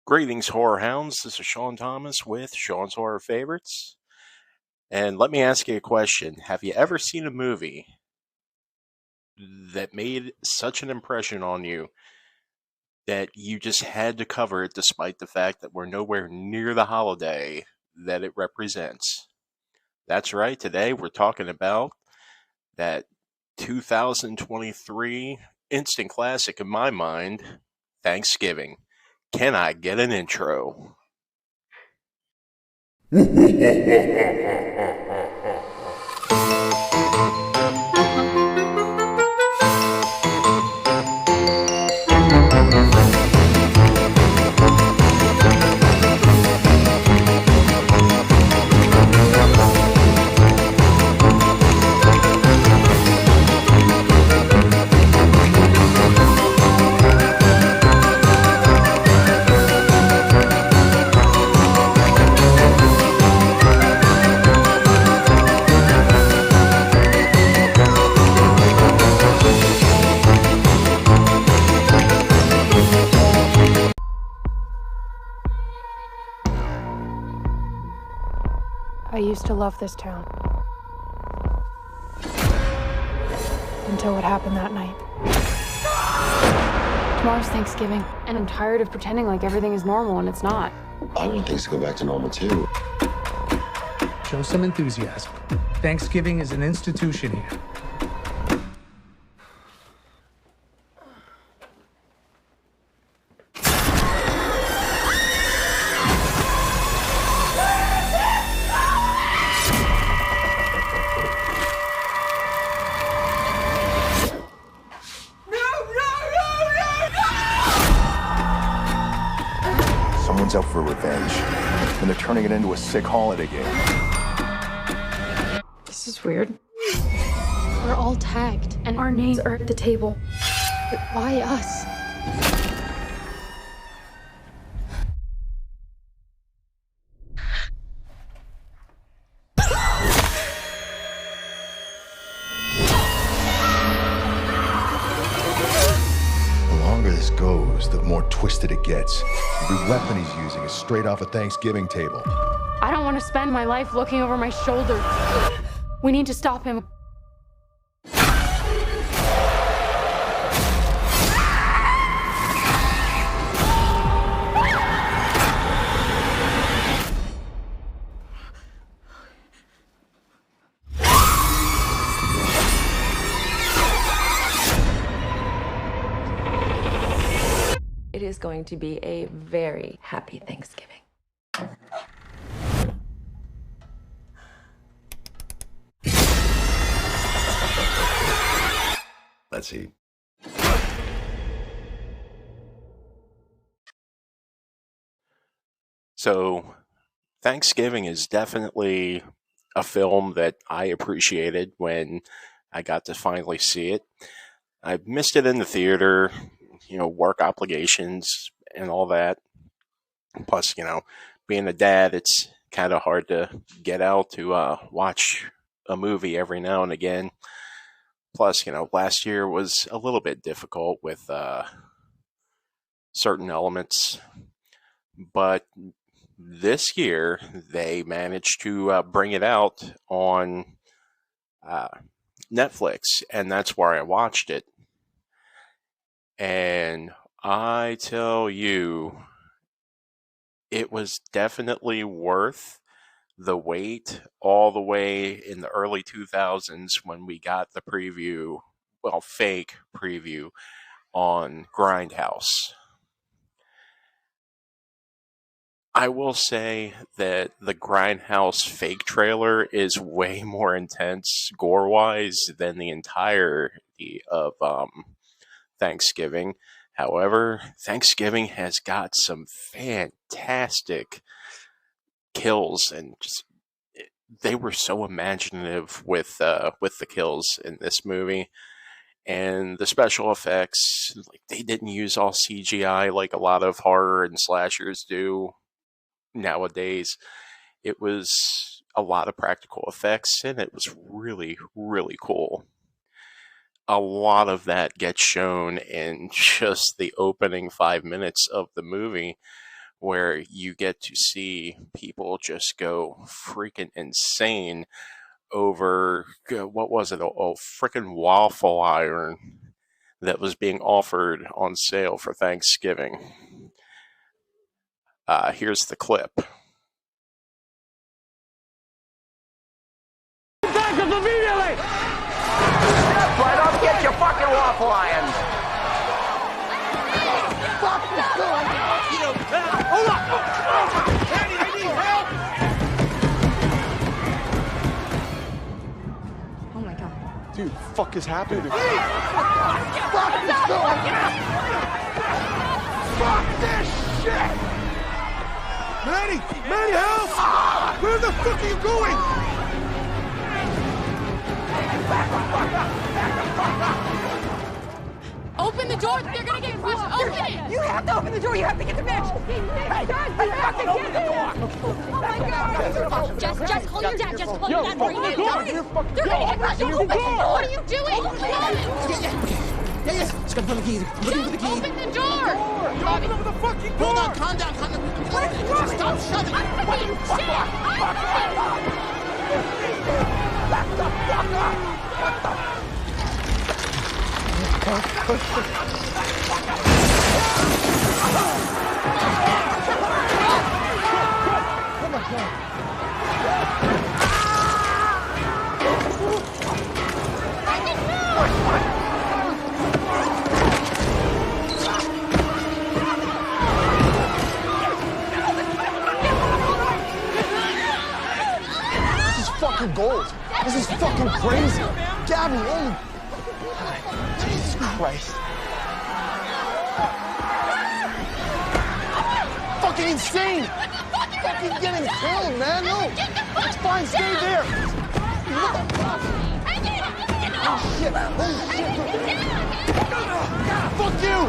Greetings, horror hounds. This is Shawn Thomas with Shawn's Horror Favorites. And let me ask you a question. Have you ever seen a movie that made such an impression on you that you just had to cover it despite the fact that we're nowhere near the holiday that it represents? That's right. Today we're talking about that 2023 instant classic in my mind, Thanksgiving. Can I get an intro? I used to love this town. Until what happened that night. Tomorrow's Thanksgiving, and I'm tired of pretending like everything is normal and it's not. I want things to go back to normal, too. Show some enthusiasm. Thanksgiving is an institution here. Someone's out for revenge, and they're turning it into a sick holiday game. This is weird. We're all tagged, and our names are at the table. But why us? The longer this goes, the more twisted it gets. Every weapon he's using is straight off a Thanksgiving table. I don't want to spend my life looking over my shoulder. We need to stop him. It is going to be a very happy Thanksgiving. Let's eat. So, Thanksgiving is definitely a film that I appreciated when I got to finally see it. I missed it in the theater, work obligations and all that. Plus, being a dad, it's kind of hard to get out to watch a movie every now and again. Plus, last year was a little bit difficult with certain elements. But this year, they managed to bring it out on Netflix, and that's where I watched it. And I tell you, it was definitely worth the wait all the way in the early 2000s when we got the preview, fake preview on Grindhouse. I will say that the Grindhouse fake trailer is way more intense gore-wise than the entirety of Thanksgiving. However, Thanksgiving has got some fantastic kills, and they were so imaginative with the kills in this movie. And the special effects, they didn't use all CGI like a lot of horror and slashers do nowadays. It was a lot of practical effects, and it was really, really cool. A lot of that gets shown in just the opening 5 minutes of the movie, where you get to see people just go freaking insane over what was it, a freaking waffle iron that was being offered on sale for Thanksgiving. Here's the clip. Back up immediately! Right up, get your fucking waffle iron! Hold on! Daddy, I need help! Oh my god. Dude, fuck is happening? Fuck this shit! Manny, help! Where the fuck are you going? Open the door! They're gonna get crushed! Open it! You have to open the door. You have to get the bitch. Hey, fucking open the door. Oh my God. Just call your dad. Just call your dad. Open the door. They're gonna get crushed! Open the door! What are you doing? Yeah. Just gotta put the keys. Looking for the key. Open the door! Open up the fucking door! Hold on, calm down. Just stop shoving. Back the fuck up! What the? This is fucking gold. This is fucking crazy. Gabby, holy... Jesus Christ. Fucking insane. Fucking getting killed, man. No. It's fine. Stay there. What the fuck? Oh, shit. Holy shit. Fuck you.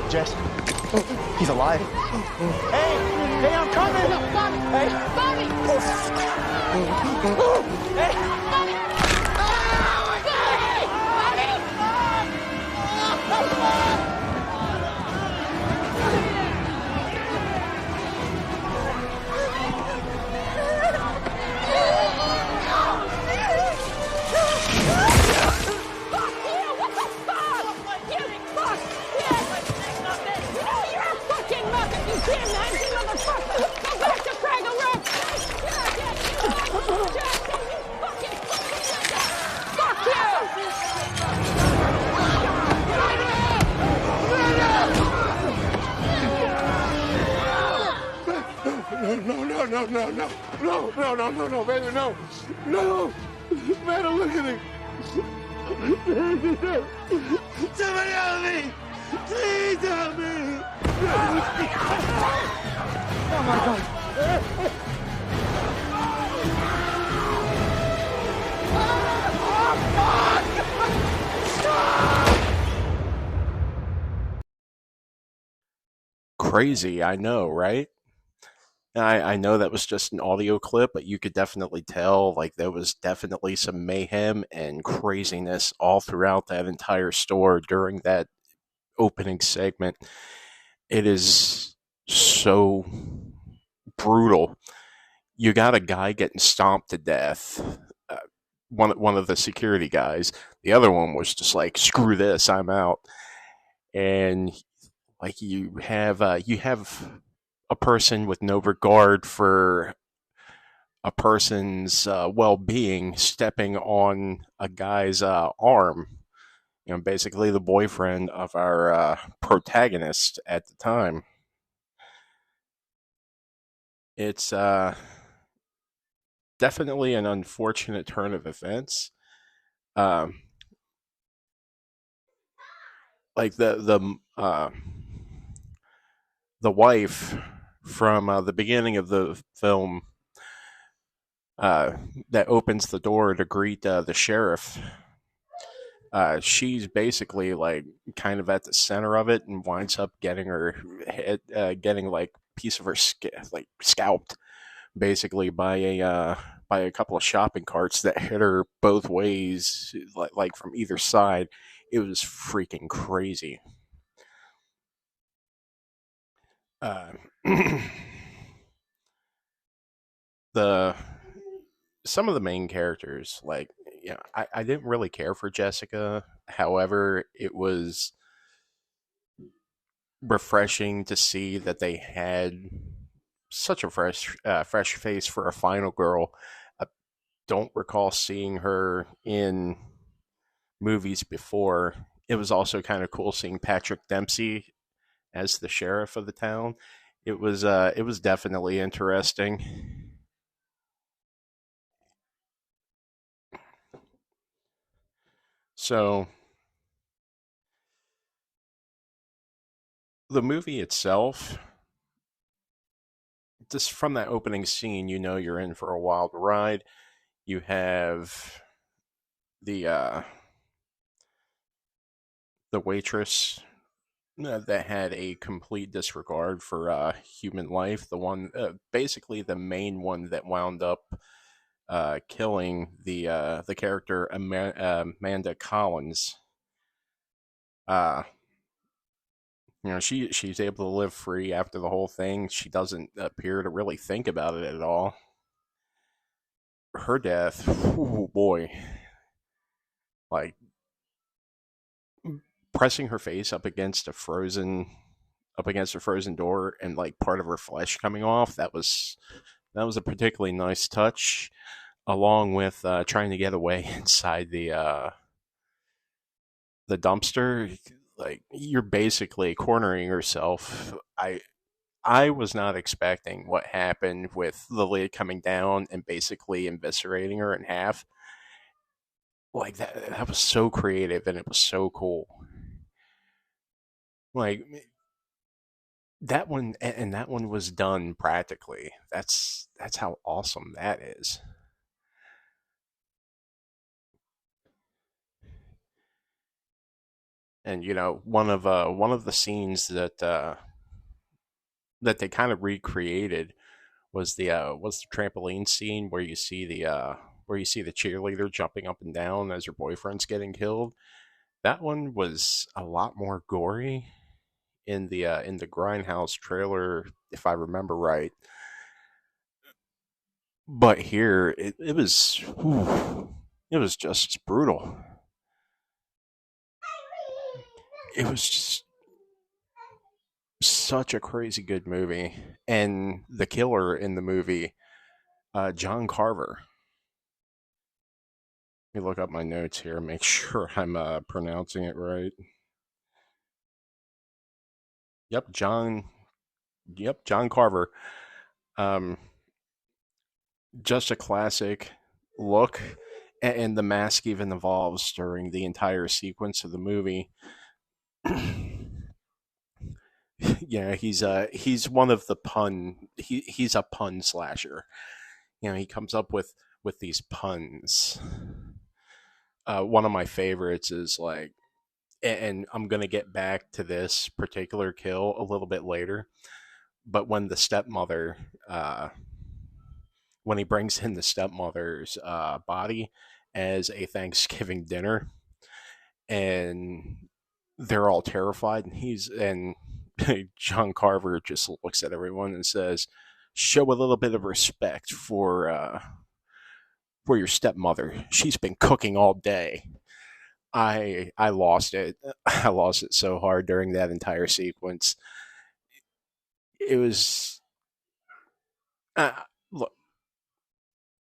Jess, he's alive. Hey, I'm coming. Bobby! Hey. Bobby! Hey. No, baby, no. Man, look at me. Somebody help me. Please help me. Oh, my God. Crazy, I know, right? I know that was just an audio clip, but you could definitely tell like there was definitely some mayhem and craziness all throughout that entire store during that opening segment. It is so brutal. You got a guy getting stomped to death. One of the security guys. The other one was just like, "Screw this, I'm out." And like you have a person with no regard for a person's well-being stepping on a guy's arm. You know, basically the boyfriend of our protagonist at the time. It's definitely an unfortunate turn of events. Like the wife from the beginning of the film that opens the door to greet the sheriff. She's basically like kind of at the center of it and winds up getting her head, getting like piece of her like scalped basically by a couple of shopping carts that hit her both ways, like from either side. It was freaking crazy. Uh, the Some of the main characters, like, I didn't really care for Jessica. However, it was refreshing to see that they had such a fresh face for a final girl. I don't recall seeing her in movies before. It was also kind of cool seeing Patrick Dempsey as the sheriff of the town. It was definitely interesting. So the movie itself, just from that opening scene, you know you're in for a wild ride. You have the the waitress that had a complete disregard for human life. The one, basically the main one that wound up killing the character Amanda Collins. Uh, she's able to live free after the whole thing. She doesn't appear to really think about it at all. Her death, oh boy, like pressing her face up against a frozen door and like part of her flesh coming off. That was a particularly nice touch, along with trying to get away inside the dumpster. Like, you're basically cornering yourself. I was not expecting what happened with the lid coming down and basically eviscerating her in half. Like, that was so creative and it was so cool. Like, that one, and that one was done practically. That's how awesome that is. And one of the scenes that they kind of recreated was the trampoline scene where you see the cheerleader jumping up and down as her boyfriend's getting killed. That one was a lot more gory in the Grindhouse trailer, if I remember right. But here it was, whew, it was just brutal. It was just such a crazy good movie, and the killer in the movie, John Carver. Let me look up my notes here, make sure I'm pronouncing it right. Yep, John. Yep, John Carver. Um, just a classic look, and the mask even evolves during the entire sequence of the movie. Yeah, he's one of the he's a pun slasher. He comes up with these puns. One of my favorites is like, and I'm gonna get back to this particular kill a little bit later, but when he brings in the stepmother's body as a Thanksgiving dinner, and they're all terrified, and John Carver just looks at everyone and says, "Show a little bit of respect for your stepmother. She's been cooking all day." I lost it. I lost it so hard during that entire sequence. It was uh, look.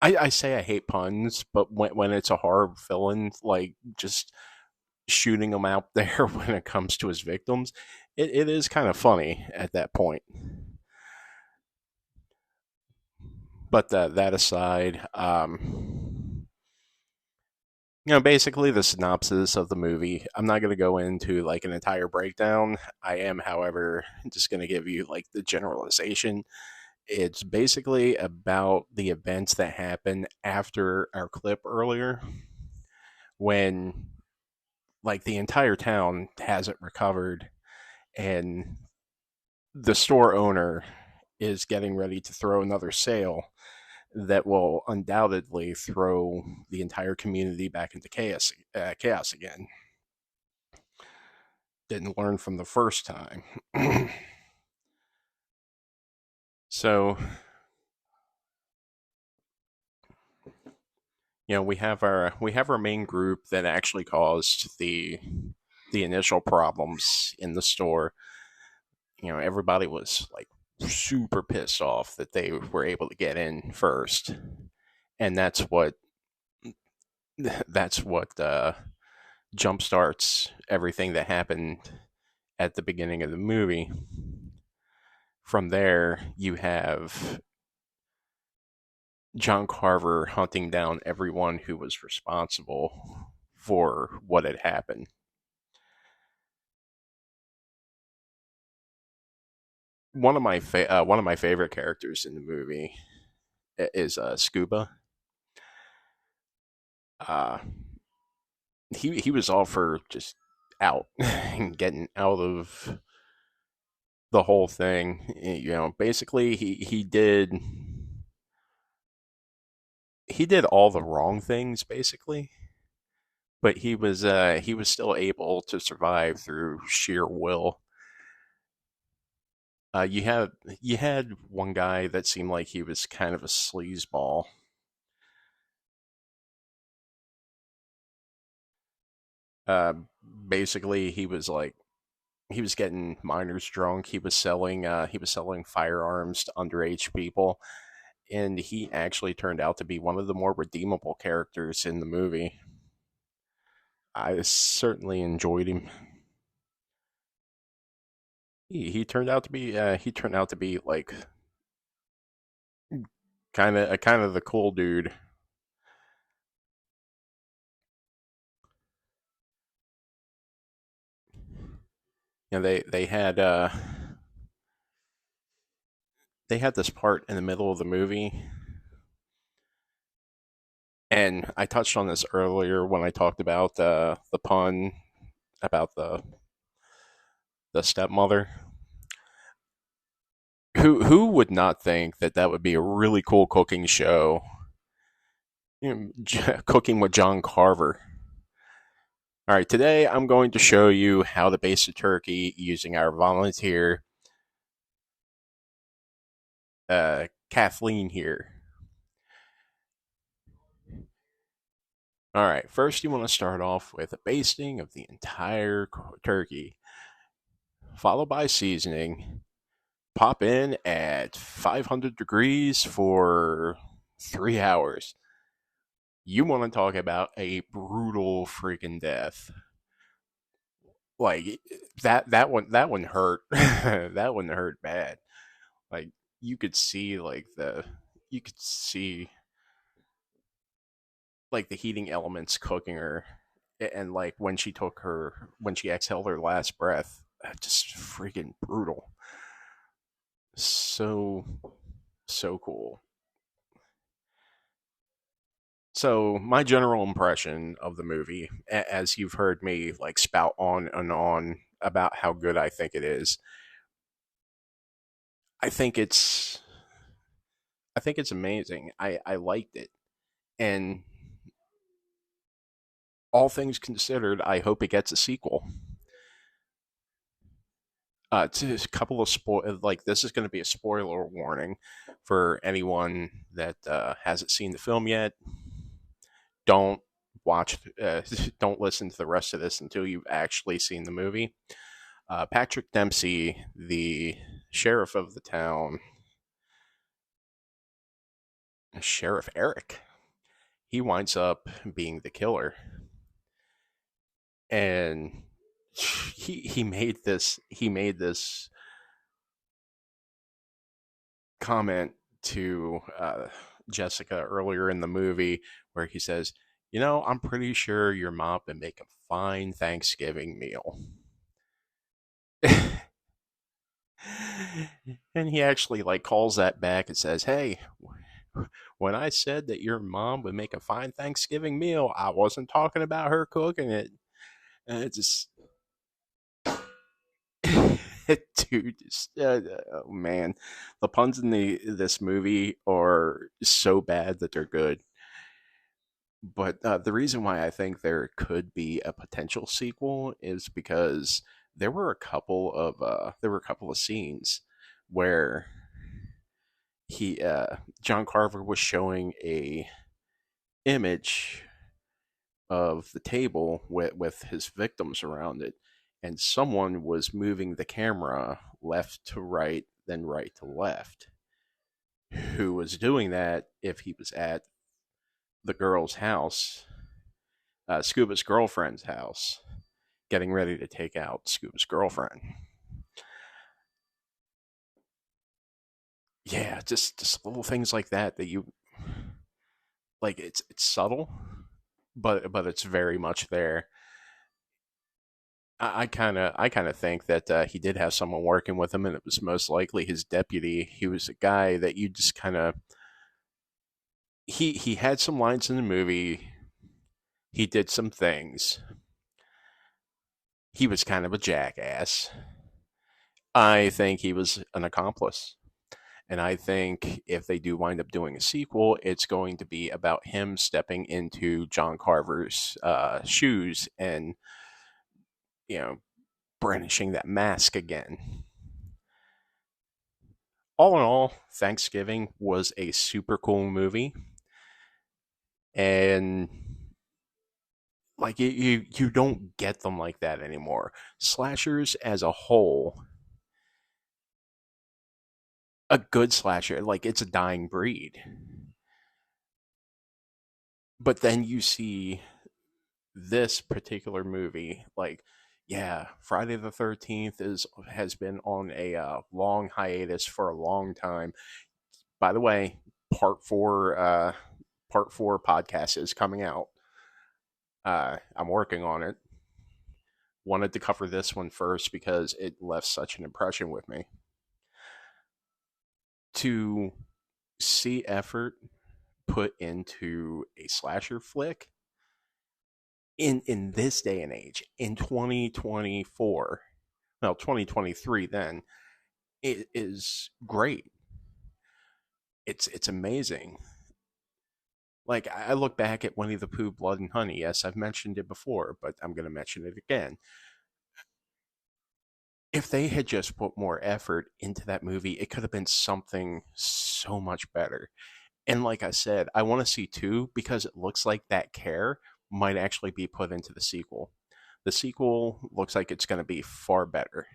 I say I hate puns, but when it's a horror villain, like just shooting them out there when it comes to his victims, it is kind of funny at that point. But that aside, basically the synopsis of the movie. I'm not going to go into like an entire breakdown. I am, however, just going to give you like the generalization. It's basically about the events that happened after our clip earlier, when like the entire town hasn't recovered, and the store owner is getting ready to throw another sale that will undoubtedly throw the entire community back into chaos again. Didn't learn from the first time. So, we have our main group that actually caused the initial problems in the store. Everybody was like super pissed off that they were able to get in first, and that's what jumpstarts everything that happened at the beginning of the movie. From there, you have John Carver hunting down everyone who was responsible for what had happened. One of my favorite characters in the movie is Scuba. Uh, he was all for just out and getting out of the whole thing. Basically he did all the wrong things basically, but he was still able to survive through sheer will. You had one guy that seemed like he was kind of a sleazeball. Uh, Basically, he was getting minors drunk. He was selling firearms to underage people, and he actually turned out to be one of the more redeemable characters in the movie. I certainly enjoyed him. He turned out to be like kind of the cool dude. They had this part in the middle of the movie, and I touched on this earlier when I talked about the pun about the stepmother. Who would not think that that would be a really cool cooking show? Cooking with John Carver. All right, today I'm going to show you how to baste a turkey using our volunteer, Kathleen here. All right, first you want to start off with a basting of the entire turkey, followed by seasoning. Pop in at 500 degrees for 3 hours. You want to talk about a brutal freaking death? Like that one hurt. That one hurt bad. Like you could see you could see like the heating elements cooking her, and like when she exhaled her last breath, just freaking brutal. So so cool. So my general impression of the movie, as you've heard me like spout on and on about how good I think it is, I think it's I think it's amazing. I liked it, and all things considered, I hope it gets a sequel. To a couple of like this is going to be a spoiler warning for anyone that hasn't seen the film yet. Don't watch, don't listen to the rest of this until you've actually seen the movie. Patrick Dempsey, the sheriff of the town, Sheriff Eric, he winds up being the killer, and he made this comment to Jessica earlier in the movie where he says, I'm pretty sure your mom would make a fine Thanksgiving meal. And he actually like calls that back and says, "Hey, when I said that your mom would make a fine Thanksgiving meal, I wasn't talking about her cooking it." And it just, dude, oh man, the puns in this movie are so bad that they're good. But the reason why I think there could be a potential sequel is because there were a couple of scenes where he John Carver was showing a image of the table with his victims around it, and someone was moving the camera left to right, then right to left. Who was doing that if he was at the girl's house, Scuba's girlfriend's house, getting ready to take out Scuba's girlfriend? Yeah, just little things like that that you like. It's subtle, but it's very much there. I kind of think that he did have someone working with him, and it was most likely his deputy. He was a guy that you just kind of he had some lines in the movie. He did some things. He was kind of a jackass. I think he was an accomplice. And I think if they do wind up doing a sequel, it's going to be about him stepping into John Carver's shoes and, you know, brandishing that mask again. All in all, Thanksgiving was a super cool movie. And like you don't get them like that anymore. Slashers as a whole, a good slasher, like it's a dying breed. But then you see this particular movie, like, yeah, Friday the 13th has been on a long hiatus for a long time. By the way, part 4 podcast is coming out. I'm working on it. Wanted to cover this one first because it left such an impression with me. To see effort put into a slasher flick in this day and age, in 2024, well, 2023 then, it is great. It's amazing. Like, I look back at Winnie the Pooh, Blood and Honey. Yes, I've mentioned it before, but I'm going to mention it again. If they had just put more effort into that movie, it could have been something so much better. And like I said, I want to see 2 because it looks like that care might actually be put into the sequel. The sequel looks like it's going to be far better.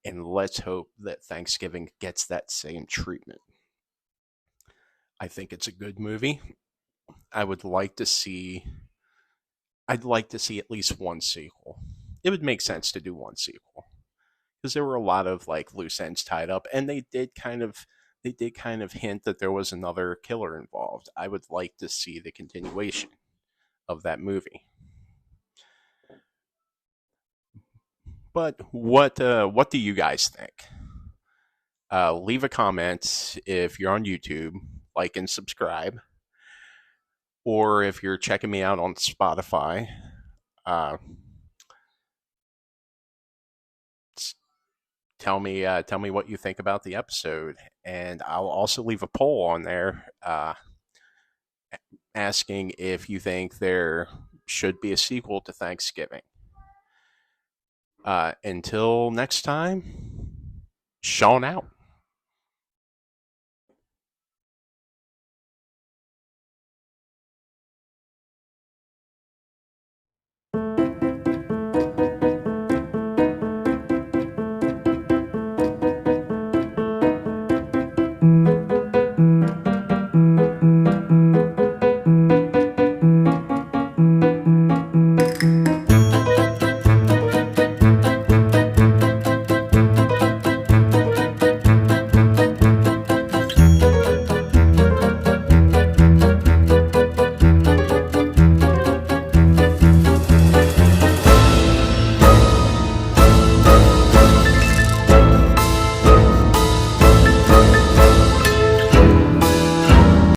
And let's hope that Thanksgiving gets that same treatment. I think it's a good movie. I would like to see I'd like to see at least one sequel. It would make sense to do one sequel because there were a lot of like loose ends tied up, and they did kind of hint that there was another killer involved. I would like to see the continuation of that movie. But what do you guys think? Leave a comment if you're on YouTube, like and subscribe, or if you're checking me out on Spotify. Uh, tell me what you think about the episode, and I'll also leave a poll on there asking if you think there should be a sequel to Thanksgiving. Until next time, Shawn out.